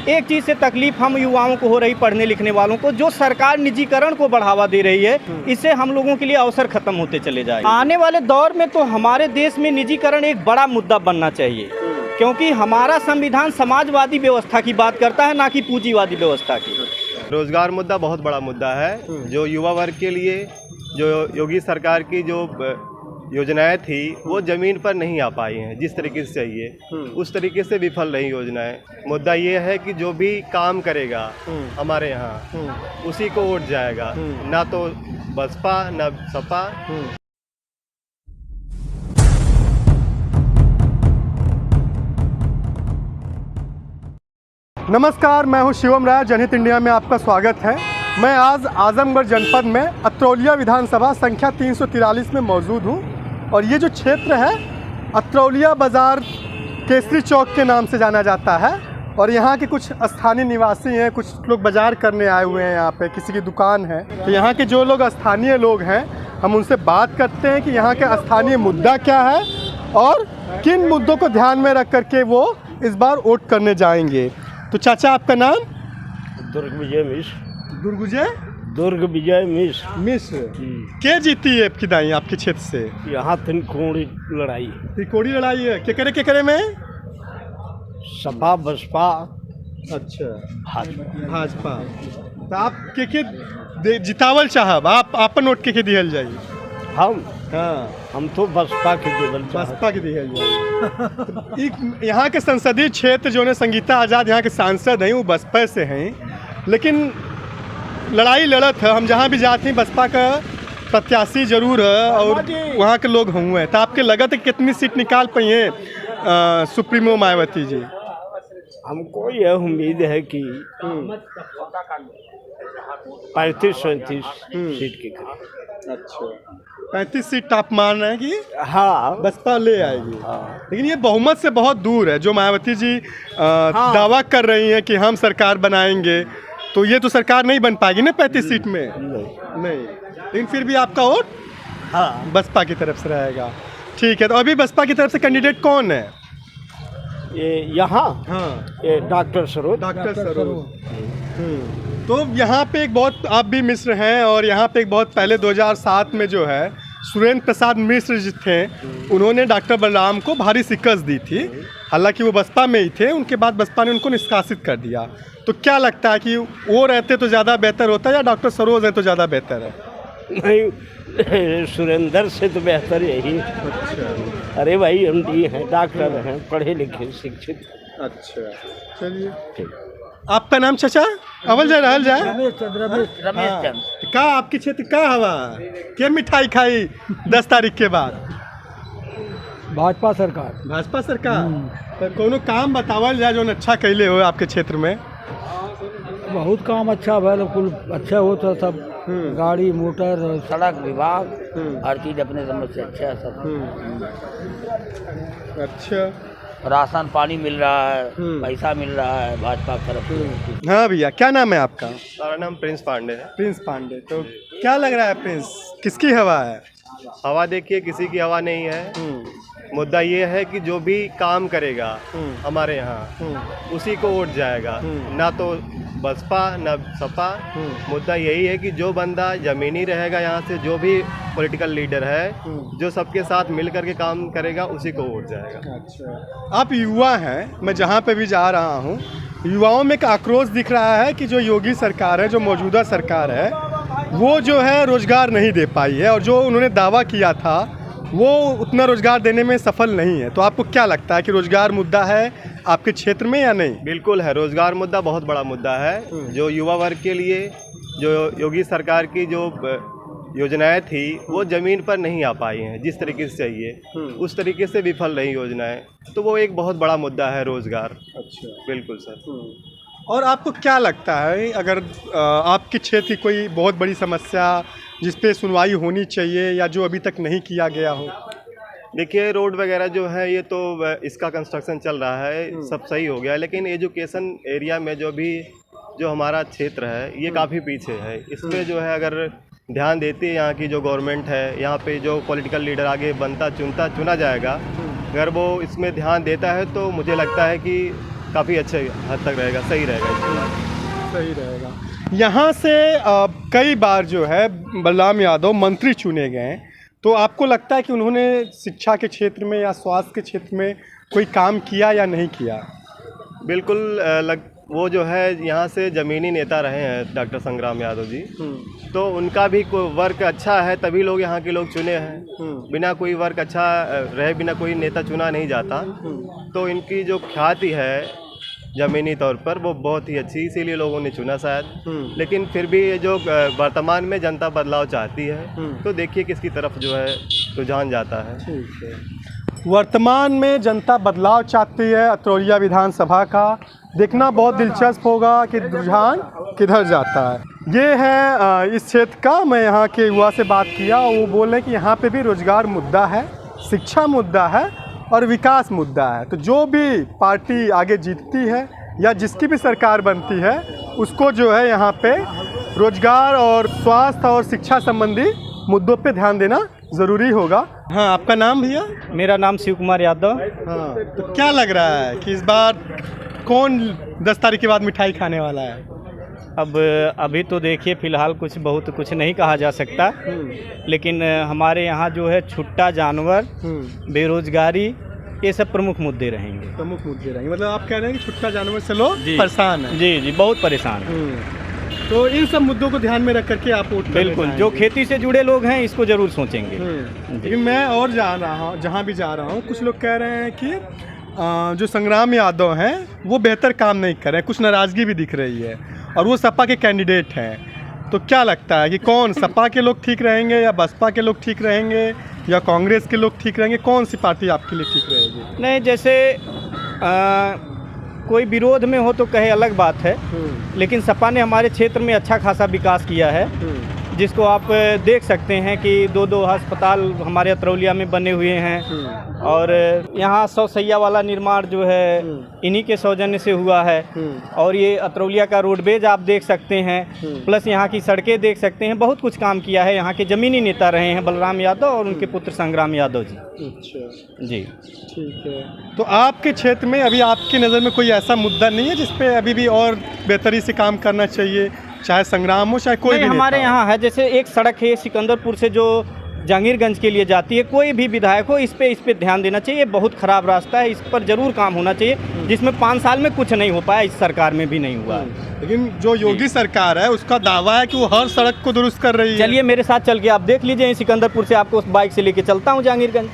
एक चीज़ से तकलीफ हम युवाओं को हो रही, पढ़ने लिखने वालों को, जो सरकार निजीकरण को बढ़ावा दे रही है, इससे हम लोगों के लिए अवसर खत्म होते चले जाए। आने वाले दौर में तो हमारे देश में निजीकरण एक बड़ा मुद्दा बनना चाहिए, क्योंकि हमारा संविधान समाजवादी व्यवस्था की बात करता है, ना कि पूंजीवादी व्यवस्था की। रोजगार मुद्दा बहुत बड़ा मुद्दा है, जो युवा वर्ग के लिए जो योगी सरकार की जो योजनाएं थी वो ज़मीन पर नहीं आ पाई हैं जिस तरीके से चाहिए, उस तरीके से विफल रही योजनाएं। मुद्दा ये है कि जो भी काम करेगा हमारे यहाँ उसी को वोट जाएगा, ना तो बसपा ना सपा। नमस्कार, मैं हूं शिवम राय। जनहित इंडिया में आपका स्वागत है। मैं आज आजमगढ़ जनपद में अत्रौलिया विधानसभा संख्या 343 में मौजूद हूं और ये जो क्षेत्र है अत्रौलिया बाज़ार केसरी चौक के नाम से जाना जाता है और यहाँ के कुछ स्थानीय निवासी हैं, कुछ लोग बाज़ार करने आए हुए हैं। यहाँ पे किसी की दुकान है, तो यहाँ के जो लोग स्थानीय लोग हैं हम उनसे बात करते हैं कि यहाँ का स्थानीय मुद्दा क्या है और किन मुद्दों को ध्यान में रख करके वो इस बार वोट करने जाएंगे। तो चाचा, आपका नाम? दुर्ग विजय मिश्र। दुर्ग विजय मिश्र। क्या जीती है आपकी दाई आपके क्षेत्र से? यहाँ त्रिकोणी लड़ाई। त्रिकोणी लड़ाई है। के करे में? सपा बसपा। अच्छा, भाजपा। तो आप के जितावल चाहब, आप अपन वोट के दिहल जाइए? हम तो बसपा के दिहल जाइए। यहाँ के संसदीय क्षेत्र जो है संगीता आज़ाद यहाँ के सांसद हैं, वो बसपा से हैं, लेकिन लड़ाई लड़त है। हम जहाँ भी जाते हैं बसपा का प्रत्याशी जरूर है और वहाँ के लोग हुए हैं। तो आपके लगत है कितनी सीट निकाल पाई हैं सुप्रीमो मायावती जी? हमको यह उम्मीद है कि 35-37 सीट के करीब। अच्छा, 35 सीट आप मान रहे हैं कि हाँ बसपा ले आएगी? लेकिन ये बहुमत से बहुत दूर है। जो मायावती जी दावा कर रही हैं कि हम सरकार बनाएंगे, तो ये तो सरकार नहीं बन पाएगी ना 35 सीट में। नहीं। लेकिन फिर भी आपका वोट बसपा की तरफ से रहेगा। ठीक है, तो अभी बसपा की तरफ से कैंडिडेट कौन है? ये यहाँ ये डॉक्टर सरोज। तो यहाँ पे एक बहुत, आप भी मिश्र हैं और यहाँ पे एक बहुत पहले 2007 में जो है सुरेंद्र प्रसाद मिश्र जी थे, उन्होंने डॉक्टर बलराम को भारी शिकस्त दी थी। हालांकि वो बसपा में ही थे, उनके बाद बसपा ने उनको निष्कासित कर दिया। तो क्या लगता है कि वो रहते तो ज़्यादा बेहतर होता या डॉक्टर सरोज है तो ज़्यादा बेहतर है? नहीं, सुरेंद्र से तो बेहतर यही। अच्छा। अरे भाई MD हैं, डॉक्टर हैं, पढ़े लिखे शिक्षित। अच्छा, चलिए ठीक। आपका नाम चाचा? अवल जाए रहल जाए? रमेश चंद्र। का आपकी क्षेत्र का हवा क्या मिठाई खाई 10 तारीख के बाद? भाजपा सरकार। तो कोनो काम बतावल जाए जो अच्छा कैले हो आपके क्षेत्र में? बहुत काम अच्छा भल, कुल अच्छा हो तो सब गाड़ी मोटर सड़क विभाग हर चीज़ अपने समझ से अच्छा है सब। अच्छा, राशन पानी मिल रहा है, पैसा मिल रहा है भाजपा की तरफ से। हाँ भैया, क्या नाम है आपका? मेरा नाम प्रिंस पांडे है। प्रिंस पांडे। तो क्या लग रहा है प्रिंस, किसकी हवा है? हवा देखिए, किसी की हवा नहीं है। मुद्दा ये है कि जो भी काम करेगा हमारे यहाँ उसी को वोट जाएगा, ना तो बसपा ना सपा। मुद्दा यही है कि जो बंदा ज़मीनी रहेगा यहाँ से, जो भी पॉलिटिकल लीडर है जो सबके साथ मिल करके काम करेगा उसी को वोट जाएगा। अच्छा, आप युवा हैं, मैं जहाँ पे भी जा रहा हूँ युवाओं में एक आक्रोश दिख रहा है कि जो योगी सरकार है, जो मौजूदा सरकार है, वो जो है रोज़गार नहीं दे पाई है और जो उन्होंने दावा किया था वो उतना रोज़गार देने में सफल नहीं है। तो आपको क्या लगता है कि रोज़गार मुद्दा है आपके क्षेत्र में या नहीं? बिल्कुल है, रोज़गार मुद्दा बहुत बड़ा मुद्दा है। जो युवा वर्ग के लिए जो योगी सरकार की जो योजनाएं थी वो ज़मीन पर नहीं आ पाई हैं जिस तरीके से चाहिए, उस तरीके से विफल रही योजनाएं। तो वो एक बहुत बड़ा मुद्दा है, रोज़गार। अच्छा, बिल्कुल सर। और आपको क्या लगता है, अगर आपके क्षेत्र की कोई बहुत बड़ी समस्या जिस पे सुनवाई होनी चाहिए या जो अभी तक नहीं किया गया हो? देखिए, रोड वगैरह जो है ये तो इसका कंस्ट्रक्शन चल रहा है, सब सही हो गया, लेकिन एजुकेशन एरिया में जो हमारा क्षेत्र है ये काफ़ी पीछे है। इस पर जो है अगर ध्यान देती है यहाँ की जो गवर्नमेंट है, यहाँ पे जो पॉलिटिकल लीडर आगे चुना जाएगा, अगर वो इसमें ध्यान देता है तो मुझे लगता है कि काफ़ी अच्छे हद तक रहेगा, सही रहेगा इसके बाद। सही रहेगा। यहाँ से कई बार जो है बलराम यादव मंत्री चुने गए हैं, तो आपको लगता है कि उन्होंने शिक्षा के क्षेत्र में या स्वास्थ्य के क्षेत्र में कोई काम किया या नहीं किया? बिल्कुल वो जो है यहाँ से ज़मीनी नेता रहे हैं डॉक्टर संग्राम यादव जी, तो उनका भी कोई वर्क अच्छा है तभी लोग यहाँ के लोग चुने हैं। बिना कोई वर्क अच्छा रहे बिना कोई नेता चुना नहीं जाता। तो इनकी जो ख्याति है ज़मीनी तौर पर वो बहुत ही अच्छी, इसीलिए लोगों ने चुना शायद। लेकिन फिर भी ये जो वर्तमान में जनता बदलाव चाहती है, तो देखिए किसकी तरफ जो है रुझान जाता है। ठीक है। वर्तमान में जनता बदलाव चाहती है अत्रौलिया विधानसभा का, देखना बहुत दिलचस्प होगा कि रुझान किधर जाता है। ये है इस क्षेत्र का, मैं यहाँ के युवा से बात किया, वो बोल रहे हैं कि यहाँ पे भी रोजगार मुद्दा है, शिक्षा मुद्दा है और विकास मुद्दा है। तो जो भी पार्टी आगे जीतती है या जिसकी भी सरकार बनती है, उसको जो है यहाँ पे रोजगार और स्वास्थ्य और शिक्षा संबंधी मुद्दों पे ध्यान देना ज़रूरी होगा। हाँ, आपका नाम भैया? मेरा नाम शिव कुमार यादव। हाँ, तो क्या लग रहा है कि इस बार कौन 10 तारीख के बाद मिठाई खाने वाला है? अब अभी तो देखिए फ़िलहाल कुछ नहीं कहा जा सकता, लेकिन हमारे यहाँ जो है छुट्टा जानवर, बेरोजगारी, ये सब प्रमुख मुद्दे रहेंगे। प्रमुख मुद्दे रहेंगे, मतलब आप कह रहे हैं कि छुट्टा जानवर से लोग परेशान हैं? जी, बहुत परेशान हैं। तो इन सब मुद्दों को ध्यान में रख करके आप वोट करने बिल्कुल, जो खेती से जुड़े लोग हैं इसको ज़रूर सोचेंगे। लेकिन मैं और जा रहा हूँ, जहाँ भी जा रहा हूँ, कुछ लोग कह रहे हैं कि जो संग्राम यादव हैं वो बेहतर काम नहीं कर रहे हैं, कुछ नाराज़गी भी दिख रही है, और वो सपा के कैंडिडेट हैं। तो क्या लगता है कि कौन, सपा के लोग ठीक रहेंगे या बसपा के लोग ठीक रहेंगे या कांग्रेस के लोग ठीक रहेंगे? कौन सी पार्टी आपके लिए ठीक रहेगी? नहीं, जैसे कोई विरोध में हो तो कहे अलग बात है, लेकिन सपा ने हमारे क्षेत्र में अच्छा खासा विकास किया है, जिसको आप देख सकते हैं कि 2 अस्पताल हमारे अत्रौलिया में बने हुए हैं, और यहाँ 100 सैया वाला निर्माण जो है इन्हीं के सौजन्य से हुआ है। और ये अत्रौलिया का रोडवेज आप देख सकते हैं, प्लस यहाँ की सड़कें देख सकते हैं। बहुत कुछ काम किया है। यहाँ के ज़मीनी नेता रहे हैं बलराम यादव और उनके पुत्र संग्राम यादव जी। अच्छा जी, ठीक है। तो आपके क्षेत्र में अभी आपकी नज़र में कोई ऐसा मुद्दा नहीं है जिस पे अभी भी और बेहतरी से काम करना चाहिए, चाहे संग्राम हो चाहे कोई भी हमारे यहाँ है? जैसे एक सड़क है सिकंदरपुर से जो जहांगीरगंज के लिए जाती है, कोई भी विधायक हो इस पे ध्यान देना चाहिए। बहुत ख़राब रास्ता है, इस पर ज़रूर काम होना चाहिए, जिसमें 5 साल में कुछ नहीं हो पाया, इस सरकार में भी नहीं हुआ है। लेकिन जो योगी सरकार है उसका दावा है कि वो हर सड़क को दुरुस्त कर रही है। चलिए मेरे साथ चल के आप देख लीजिए, सिकंदरपुर से आपको उस बाइक से लेके चलता हूँ जहांगीरगंज,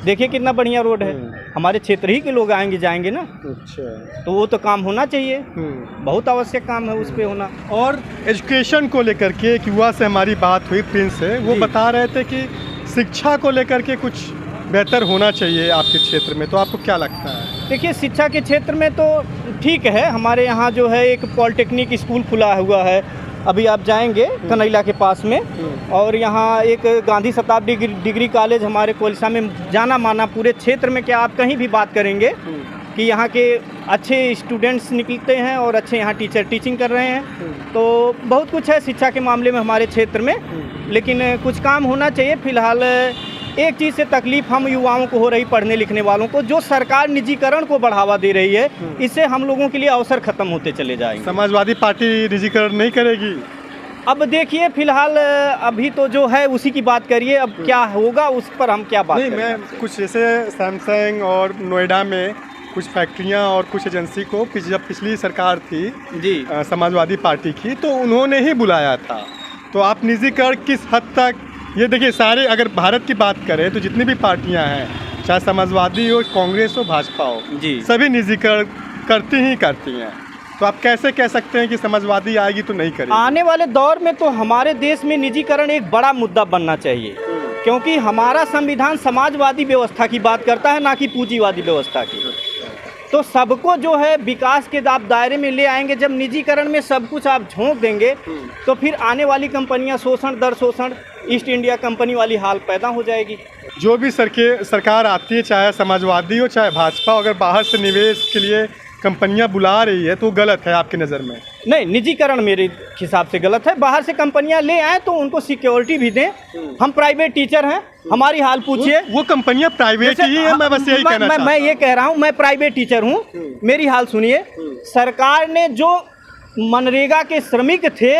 देखिए कितना बढ़िया रोड है। हमारे क्षेत्र ही के लोग आएंगे जाएंगे ना, अच्छा, तो वो तो काम होना चाहिए, बहुत आवश्यक काम है उस पे होना। और एजुकेशन को लेकर के एक युवा से हमारी बात हुई, प्रिंस से, वो बता रहे थे कि शिक्षा को लेकर के कुछ बेहतर होना चाहिए आपके क्षेत्र में, तो आपको क्या लगता है? देखिए, शिक्षा के क्षेत्र में तो ठीक है। हमारे यहाँ जो है एक पॉलिटेक्निक स्कूल खुला हुआ है, अभी आप जाएंगे कनैला के पास में, और यहाँ एक गांधी शताब्दी डिग्री कॉलेज हमारे कोलसा में जाना माना, पूरे क्षेत्र में क्या आप कहीं भी बात करेंगे कि यहाँ के अच्छे स्टूडेंट्स निकलते हैं और अच्छे यहाँ टीचर टीचिंग कर रहे हैं। तो बहुत कुछ है शिक्षा के मामले में हमारे क्षेत्र में, लेकिन कुछ काम होना चाहिए। फिलहाल एक चीज़ से तकलीफ हम युवाओं को हो रही, पढ़ने लिखने वालों को, जो सरकार निजीकरण को बढ़ावा दे रही है, इससे हम लोगों के लिए अवसर खत्म होते चले जाएंगे। समाजवादी पार्टी निजीकरण नहीं करेगी? अब देखिए, फिलहाल अभी तो जो है उसी की बात करिए, अब क्या होगा उस पर हम क्या बात नहीं, मैं कुछ जैसे सैमसंग और नोएडा में कुछ फैक्ट्रियां और कुछ एजेंसी को जब पिछली सरकार थी जी समाजवादी पार्टी की, तो उन्होंने ही बुलाया था। तो आप निजीकरण किस हद तक, ये देखिए सारे, अगर भारत की बात करें तो जितनी भी पार्टियां हैं, चाहे समाजवादी हो, कांग्रेस हो, भाजपा हो, जी, सभी निजीकरण करती हैं। तो आप कैसे कह सकते हैं कि समाजवादी आएगी तो नहीं करेगी? आने वाले दौर में तो हमारे देश में निजीकरण एक बड़ा मुद्दा बनना चाहिए, क्योंकि हमारा संविधान समाजवादी व्यवस्था की बात करता है, ना कि पूंजीवादी व्यवस्था की। तो सबको जो है विकास के आप दायरे में ले आएंगे। जब निजीकरण में सब कुछ आप झोंक देंगे तो फिर आने वाली कंपनियां शोषण दर शोषण, ईस्ट इंडिया कंपनी वाली हाल पैदा हो जाएगी। जो भी सरकार आती है, चाहे समाजवादी हो चाहे भाजपा, अगर बाहर से निवेश के लिए कंपनियां बुला रही है तो वो गलत है आपकी नज़र में? नहीं, निजीकरण मेरे हिसाब से गलत है। बाहर से कंपनियां ले आए तो उनको सिक्योरिटी भी दें। हम प्राइवेट टीचर हैं, हमारी हाल पूछिए। वो कंपनियां प्राइवेट ही है, मैं बस यही कहना चाहता हूं। मैं ये कह रहा हूँ, मैं प्राइवेट टीचर हूँ, मेरी हाल सुनिए। सरकार ने जो मनरेगा के श्रमिक थे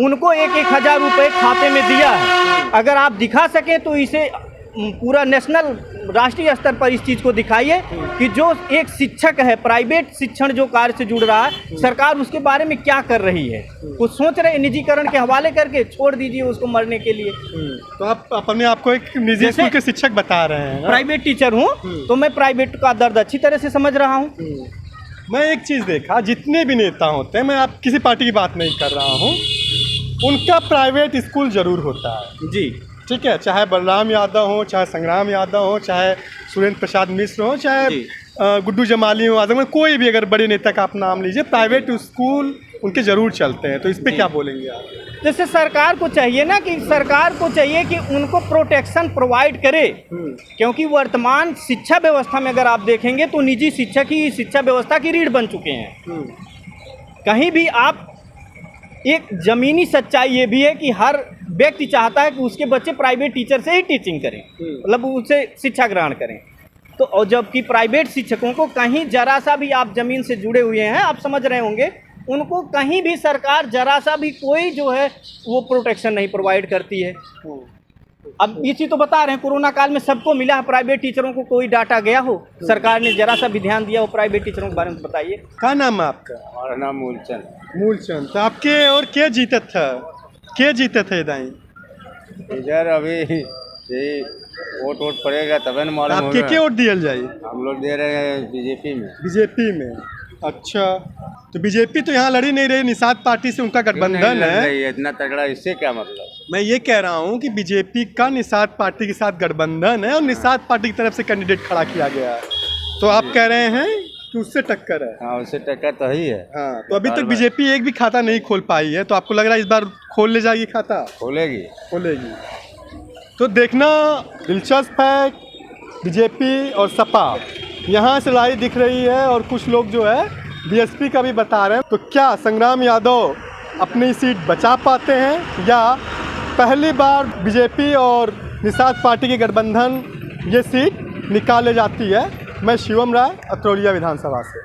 उनको 1,000 रुपये खाते में दिया है। अगर आप दिखा सकें तो इसे पूरा नेशनल राष्ट्रीय स्तर पर इस चीज़ को दिखाइए कि जो एक शिक्षक है, प्राइवेट शिक्षण जो कार्य से जुड़ रहा है, सरकार उसके बारे में क्या कर रही है। कुछ सोच रहे निजीकरण के हवाले करके छोड़ दीजिए उसको मरने के लिए। तो आप अपने आप को एक निजी स्कूल के शिक्षक बता रहे हैं ना? प्राइवेट टीचर हूँ तो मैं प्राइवेट का दर्द अच्छी तरह से समझ रहा हूँ। मैं एक चीज़ देखा, जितने भी नेता होते हैं, मैं आप किसी पार्टी की बात नहीं कर रहा हूँ, उनका प्राइवेट स्कूल जरूर होता है जी, ठीक है। चाहे बलराम यादव हो, चाहे संग्राम यादव हो, चाहे सुरेंद्र प्रसाद मिश्र हो, चाहे गुड्डू जमाली हो, आजम, कोई भी अगर बड़े नेता का आप नाम लीजिए, प्राइवेट स्कूल उनके जरूर चलते हैं। तो इस पे क्या बोलेंगे आप? जैसे सरकार को चाहिए ना कि सरकार को चाहिए कि उनको प्रोटेक्शन प्रोवाइड करे, क्योंकि वर्तमान शिक्षा व्यवस्था में अगर आप देखेंगे तो निजी शिक्षक ही शिक्षा व्यवस्था की रीढ़ बन चुके हैं। कहीं भी आप, एक ज़मीनी सच्चाई ये भी है कि हर व्यक्ति चाहता है कि उसके बच्चे प्राइवेट टीचर से ही टीचिंग करें, मतलब उससे शिक्षा ग्रहण करें। तो और जबकि प्राइवेट शिक्षकों को कहीं जरा सा भी, आप ज़मीन से जुड़े हुए हैं, आप समझ रहे होंगे, उनको कहीं भी सरकार जरा सा भी कोई जो है वो प्रोटेक्शन नहीं प्रोवाइड करती है। अब इसी तो बता रहे हैं, कोरोना काल में सबको मिला है, प्राइवेट टीचरों को कोई डाटा गया हो, सरकार ने जरा सा भी ध्यान दिया हो प्राइवेट टीचरों के बारे में? बताइए। क्या नाम है आपका? हमारा नाम मूलचंद। मूलचंद। तो आपके और क्या जीते थे दाई इधर अभी यही वोट पड़ेगा तब न मालूम आपके होगा। क्या वोट दिया जाए? हम लोग दे रहे हैं बीजेपी में। बीजेपी में? अच्छा, तो बीजेपी तो यहाँ लड़ी नहीं रही, निषाद पार्टी से उनका गठबंधन है। इतना तगड़ा, इससे क्या मतलब? मैं ये कह रहा हूँ कि बीजेपी का निषाद पार्टी के साथ गठबंधन है और निषाद पार्टी की तरफ से कैंडिडेट खड़ा किया गया है, तो आप कह रहे हैं कि उससे टक्कर है? हाँ, उससे टक्कर तो ही है। हाँ, तो अभी तक बीजेपी एक भी खाता नहीं खोल पाई है, तो आपको लग रहा है इस बार खोल ले जाएगी खाता? खोलेगी। तो देखना दिलचस्प है, बीजेपी और सपा यहाँ से लड़ाई दिख रही है और कुछ लोग जो है बीएसपी का भी बता रहे हैं। तो क्या संग्राम यादव अपनी सीट बचा पाते हैं या पहली बार बीजेपी और निषाद पार्टी के गठबंधन ये सीट निकाले जाती है? मैं शिवम राय, अत्रौलिया विधानसभा से।